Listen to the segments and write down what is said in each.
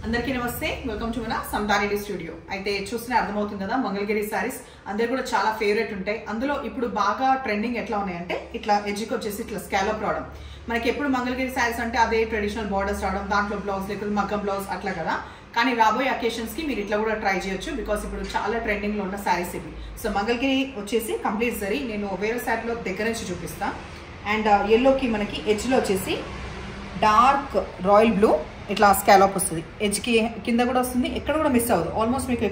అందరికీ నమస్తే, welcome to మన సంతారెడ్డి స్టూడియో. అయితే చూస్తేనే అర్థమవుతుంది కదా, మంగళగిరి సారీస్ అందరు కూడా చాలా ఫేవరెట్ ఉంటాయి. అందులో ఇప్పుడు బాగా ట్రెండింగ్ ఎట్లా ఉన్నాయంటే ఇట్లా ఎడ్జ్కి వచ్చేసి ఇట్లా స్కాలప్ రావడం. మనకి ఎప్పుడు మంగళగిరి సారీస్ అంటే అదే ట్రెడిషనల్ బార్డర్స్ రావడం, దాంట్లో బ్లౌజ్ లేకపోతే మగ్గం బ్లౌజ్ అట్లా కదా. కానీ రాబోయే అకేషన్స్ కి మీరు ఇట్లా కూడా ట్రై చేయొచ్చు, బికాస్ ఇప్పుడు చాలా ట్రెండింగ్ లో ఉన్న సారీస్ ఇవి. సో మంగళగిరి వచ్చేసి కంప్లీట్ జరీ, నేను వేరే సారీలో దగ్గర నుంచి చూపిస్తా. అండ్ ఎల్లోకి మనకి ఎడ్జ్లో వచ్చేసి డార్క్ రాయల్ బ్లూ ఇట్లా స్కాలప్ వస్తుంది, ఎడ్జ్కి కింద కూడా వస్తుంది, ఎక్కడ కూడా మిస్ అవ్వదు. ఆల్మోస్ట్ మీకు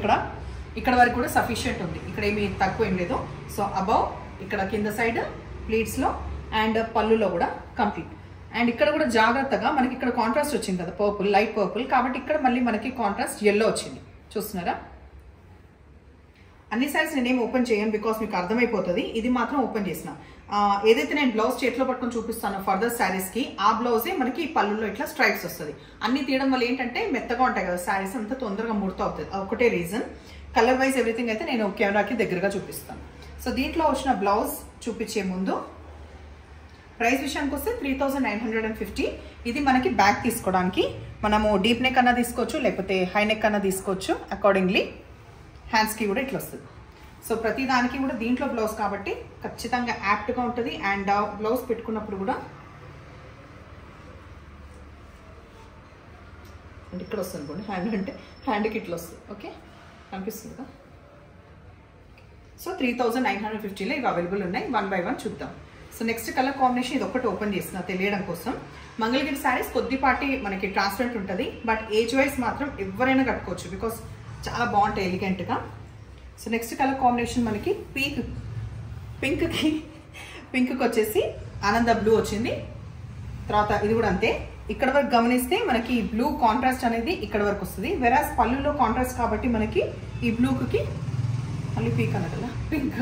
ఇక్కడ వరకు కూడా సఫిషియంట్ ఉంది, ఇక్కడ ఏమి తక్కువ ఏం లేదు. సో అబౌవ్ ఇక్కడ కింద సైడ్ ప్లీట్స్లో అండ్ పళ్ళులో కూడా కంప్లీట్. అండ్ ఇక్కడ కూడా జాగ్రత్తగా మనకి ఇక్కడ కాంట్రాస్ట్ వచ్చింది కదా, పర్పుల్, లైట్ పర్పుల్, కాబట్టి ఇక్కడ మళ్ళీ మనకి కాంట్రాస్ట్ ఎల్లో వచ్చింది. చూస్తున్నారా? అన్ని సారీస్ నేనేం ఓపెన్ చేయను, బికాస్ మీకు అర్థమైపోతుంది. ఇది మాత్రం ఓపెన్ చేసిన. ఏదైతే నేను బ్లౌజ్ చేతిలో పట్టుకొని చూపిస్తానో ఫర్దర్ శారీస్ కి, ఆ బ్లౌజే మనకి పళ్ళులో ఇట్లా స్ట్రైప్స్ వస్తుంది. అన్ని తీయడం వల్ల ఏంటంటే మెత్తగా ఉంటాయి కదా శారీస్, అంతా తొందరగా ముడత అవుతుంది. ఒకటే రీజన్. కలర్ వైజ్ ఎవ్రీథింగ్ అయితే నేను కెమెరాకి దగ్గరగా చూపిస్తాను. సో దీంట్లో వచ్చిన బ్లౌజ్ చూపించే ముందు ప్రైస్ విషయానికి వస్తే 3950. ఇది మనకి బ్యాక్ తీసుకోవడానికి మనము డీప్ నెక్ అన్నా తీసుకోవచ్చు, లేకపోతే హై నెక్ అన్నా తీసుకోవచ్చు. అకార్డింగ్లీ హ్యాండ్స్కి కూడా ఇట్లా వస్తుంది. సో ప్రతి దానికి కూడా దీంట్లో బ్లౌజ్ కాబట్టి ఖచ్చితంగా యాప్ట్గా ఉంటుంది. అండ్ బ్లౌజ్ పెట్టుకున్నప్పుడు కూడా అంటే ఇక్కడ వస్తుంది అనుకోండి, హ్యాండ్ అంటే హ్యాండ్కి ఇట్లా వస్తుంది. ఓకే, కనిపిస్తుంది కదా. సో 3950లో ఇవి అవైలబుల్ ఉన్నాయి. 1 by 1 చూద్దాం. సో నెక్స్ట్ కలర్ కాంబినేషన్ ఇది ఒకటి ఓపెన్ చేసిన తెలియడం కోసం. మంగళగిరి శారీస్ కొద్దిపాటి మనకి ట్రాన్స్పరెంట్ ఉంటుంది, బట్ ఏజ్ వైజ్ మాత్రం ఎవరైనా కట్టుకోవచ్చు, బికాస్ చాలా బాగుంటాయి ఎలిగెంట్గా. సో నెక్స్ట్ కలర్ కాంబినేషన్ మనకి పింక్కి వచ్చేసి ఆనంద బ్లూ వచ్చింది. తర్వాత ఇది కూడా అంతే. ఇక్కడ వరకు గమనిస్తే మనకి బ్లూ కాంట్రాస్ట్ అనేది ఇక్కడ వరకు వస్తుంది, వెరాస్ పళ్ళులో కాంట్రాస్ట్ కాబట్టి మనకి ఈ బ్లూకి మళ్ళీ పీక్ అన్న కదా, పింక్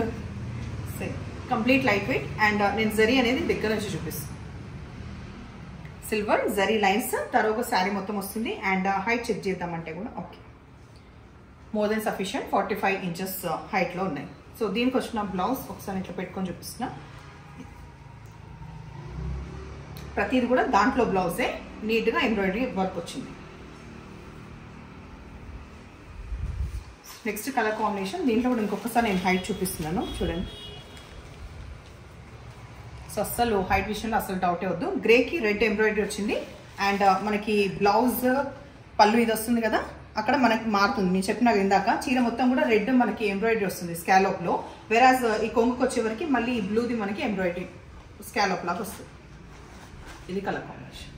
సరే కంప్లీట్ లైట్ వెయిట్. అండ్ నేను జరీ అనేది దగ్గర నుంచి చూపిస్తాను. సిల్వర్ జరీ లైన్స్ తర్వాత శారీ మొత్తం వస్తుంది. అండ్ హైట్ చెక్ చేద్దామంటే కూడా okay, more than sufficient, 45 inches హైట్లో ఉన్నాయి. సో దీనికి వచ్చిన బ్లౌజ్ ఒకసారి ఇట్లా పెట్టుకొని చూపిస్తున్నా. ప్రతిది కూడా దాంట్లో బ్లౌజే నీట్గా ఎంబ్రాయిడరీ వర్క్ వచ్చింది. నెక్స్ట్ కలర్ కాంబినేషన్ దీంట్లో కూడా ఇంకొకసారి నేను హైట్ చూపిస్తున్నాను, చూడండి. సో అస్సలు హైట్ విషయంలో అసలు డౌటే వద్దు. గ్రేకి రెడ్ ఎంబ్రాయిడరీ వచ్చింది. అండ్ మనకి బ్లౌజ్ పళ్ళు ఇది వస్తుంది కదా, అక్కడ మనకి మారుతుంది. నేను చెప్పిన ఇందాక చీర మొత్తం కూడా రెడ్ మనకి ఎంబ్రాయిడరీ వస్తుంది స్కాలప్ లో, వెరాజ్ ఈ కొంగుకి వచ్చేవరకు మళ్ళీ ఈ బ్లూది మనకి ఎంబ్రాయిడరీ స్కాలప్ లాగా వస్తుంది. ఇది colour combination.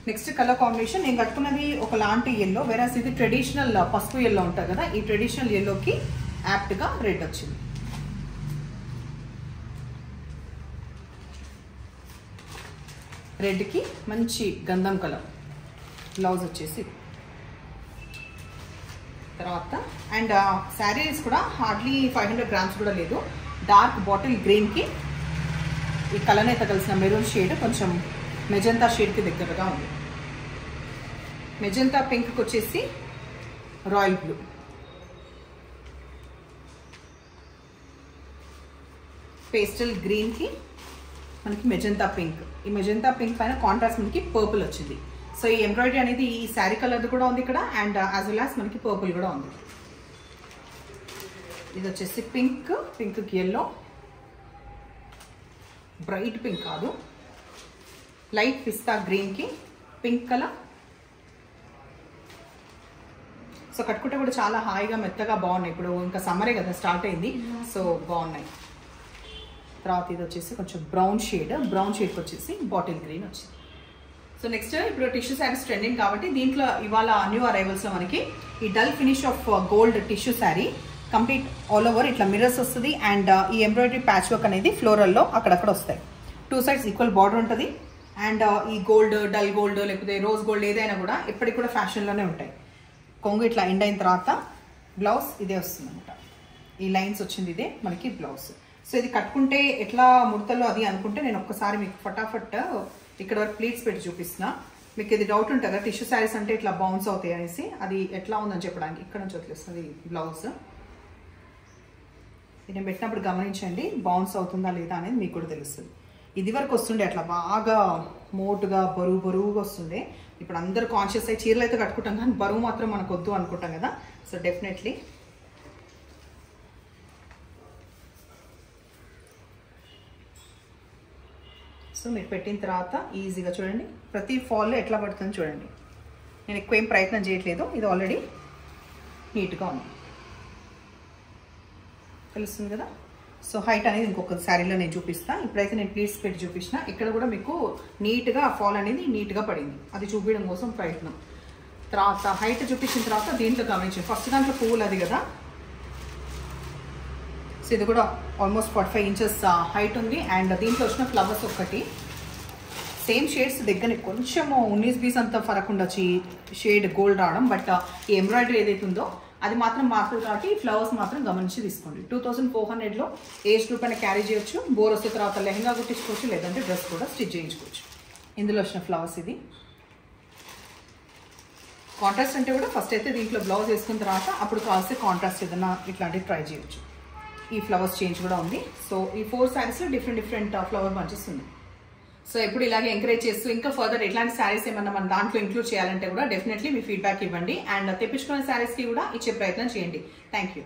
Next colour combination నేను కట్టుకున్నది ఒకలాంటి ఎల్లో, వెరాజ్ ఇది ట్రెడిషనల్ పసుపు ఎల్లో ఉంటుంది కదా, ఈ ట్రెడిషనల్ ఎల్లోకి యాప్ట్గా రెడ్ వచ్చింది. రెడ్కి మంచి గంధం కలర్ బ్లౌజ్ వచ్చేసి. తర్వాత అండ్ శారీస్ కూడా హార్డ్లీ 500 grams కూడా లేదు. డార్క్ బాటిల్ గ్రీన్కి ఈ కలర్ అయితే కలిసిన మెరూన్ షేడ్ కొంచెం మెజంతా షేడ్కి దగ్గరగా ఉంది. మెజంతా పింక్కి వచ్చేసి రాయల్ బ్లూ, పేస్టల్ గ్రీన్కి మనకి మెజంతా పింక్. ఈ మెజంతా పింక్ పైన కాంట్రాస్ట్ మనకి పర్పుల్ వచ్చింది. సో ఈ ఎంబ్రాయిడరీ అనేది ఈ శారీ కలర్ కూడా ఉంది ఇక్కడ, అండ్ యాజ్ వెల్ యాజ్ మనకి పర్పుల్ కూడా ఉంది. ఇది వచ్చేసి పింక్కి ఎల్లో, బ్రైట్ పింక్ కాదు, లైట్ పిస్తా గ్రీన్కి పింక్ కలర్. సో కట్టుకుంటే కూడా చాలా హాయిగా మెత్తగా బాగున్నాయి. ఇప్పుడు ఇంకా సమ్మరే కదా స్టార్ట్ అయింది, సో బాగున్నాయి. తర్వాత ఇది వచ్చేసి కొంచెం బ్రౌన్ షేడ్కి వచ్చేసి బాటిల్ గ్రీన్ వచ్చింది. సో నెక్స్ట్ ఇప్పుడు టిష్యూ శారీస్ ట్రెండింగ్ కాబట్టి దీంట్లో ఇవాళ న్యూ అరైవల్స్లో మనకి ఈ dull finish off gold tissue sari complete all over ఇట్లా మిర్రర్స్ వస్తుంది. అండ్ ఈ ఎంబ్రాయిడరీ ప్యాచ్ వర్క్ అనేది ఫ్లోరల్లో అక్కడక్కడ వస్తాయి. 2 sides ఈక్వల్ బార్డర్ ఉంటుంది. అండ్ ఈ గోల్డ్, డల్ గోల్డ్ లేకపోతే రోజ్ గోల్డ్ ఏదైనా కూడా ఎప్పటికి కూడా ఫ్యాషన్లోనే ఉంటాయి. కొంగు ఇట్లా ఎండ్ అయిన తర్వాత బ్లౌజ్ ఇదే వస్తుంది అనమాట. ఈ లైన్స్ వచ్చింది ఇదే మనకి బ్లౌజ్. సో ఇది కట్టుకుంటే ఎట్లా ముడతలో అది అనుకుంటే నేను ఒక్కసారి మీకు ఫటాఫట్ ఇక్కడ వరకు ప్లీట్స్ పెట్టి చూపిస్తున్నా. మీకు ఇది డౌట్ ఉంటుందా టిష్యూ శారీస్ అంటే ఇట్లా బౌన్స్ అవుతాయి అనేసి, అది ఎట్లా ఉందని చెప్పడానికి ఇక్కడ నుంచి వదిలేస్తుంది బ్లౌజ్. నేను పెట్టినప్పుడు గమనించండి, బౌన్స్ అవుతుందా లేదా అనేది మీకు కూడా తెలుస్తుంది. ఇది వరకు వస్తుండే అట్లా బాగా మోటుగా బరువుగా వస్తుంది. ఇప్పుడు అందరూ కాన్షియస్ అయ్యి చీరలు అయితే కట్టుకుంటాం కానీ బరువు మాత్రం మనకు వద్దు అనుకుంటాం కదా. సో డెఫినెట్లీ సో మీరు పెట్టిన తర్వాత ఈజీగా చూడండి, ప్రతి ఫాల్లో ఎట్లా పడుతుందో చూడండి. నేను ఎక్కువ ఏం ప్రయత్నం చేయట్లేదు, ఇది ఆల్రెడీ నీట్గా ఉంది, తెలుస్తుంది కదా. సో హైట్ అనేది ఇంకొక శారీలో నేను చూపిస్తాను. ఇప్పుడైతే నేను ప్లీట్స్ పెట్టి చూపించిన, ఇక్కడ కూడా మీకు నీట్గా ఫాల్ అనేది నీట్గా పడింది, అది చూపించడం కోసం ప్రయత్నం. తర్వాత హైట్ చూపించిన తర్వాత దీంట్లో గమనించండి, ఫస్ట్ దాంట్లో పువ్వులు అది కదా. సో ఇది కూడా ఆల్మోస్ట్ 45 ఇంచెస్ హైట్ ఉంది. అండ్ దీంట్లో వచ్చిన ఫ్లవర్స్ ఒక్కటి సేమ్ షేడ్స్ దగ్గర కొంచెం 19-20 అంత ఫరక్ ఉండొచ్చు షేడ్ గోల్డ్ రావడం. బట్ ఈ ఎంబ్రాయిడరీ ఏదైతే ఉందో అది మాత్రం మార్పులు కాబట్టి ఫ్లవర్స్ మాత్రం గమనించి తీసుకోండి. 2400లో ఏజ్ గ్రూప్ అయినా క్యారీ చేయొచ్చు. బోర్ వస్తే తర్వాత లెహంగా కుట్టించుకోవచ్చు, లేదంటే డ్రెస్ కూడా స్టిచ్ చేయించుకోవచ్చు. ఇందులో వచ్చిన ఫ్లవర్స్ ఇది కాంట్రాస్ట్ అంటే కూడా ఫస్ట్ అయితే దీంట్లో బ్లౌజ్ వేసుకున్న తర్వాత అప్పుడు కావాల్సి కాంట్రాస్ట్ ఏదైనా ఇట్లాంటివి ట్రై చేయొచ్చు. ఈ ఫ్లవర్స్ చేంజ్ కూడా ఉంది. సో ఈ 4 శారీస్లో డిఫరెంట్ ఫ్లవర్ బంచెస్ ఉన్నాయి. సో ఎప్పుడు ఇలాగే ఎంకరేజ్ చేస్తూ ఇంకా ఫర్దర్ ఎట్లాంటి శారీస్ ఏమన్నా మన దాంట్లో ఇంక్లూడ్ చేయాలంటే కూడా డెఫినెట్లీ మీ ఫీడ్బ్యాక్ ఇవ్వండి. అండ్ తెప్పించుకున్న శారీస్కి కూడా ఇచ్చే ప్రయత్నం చేయండి. Thank you.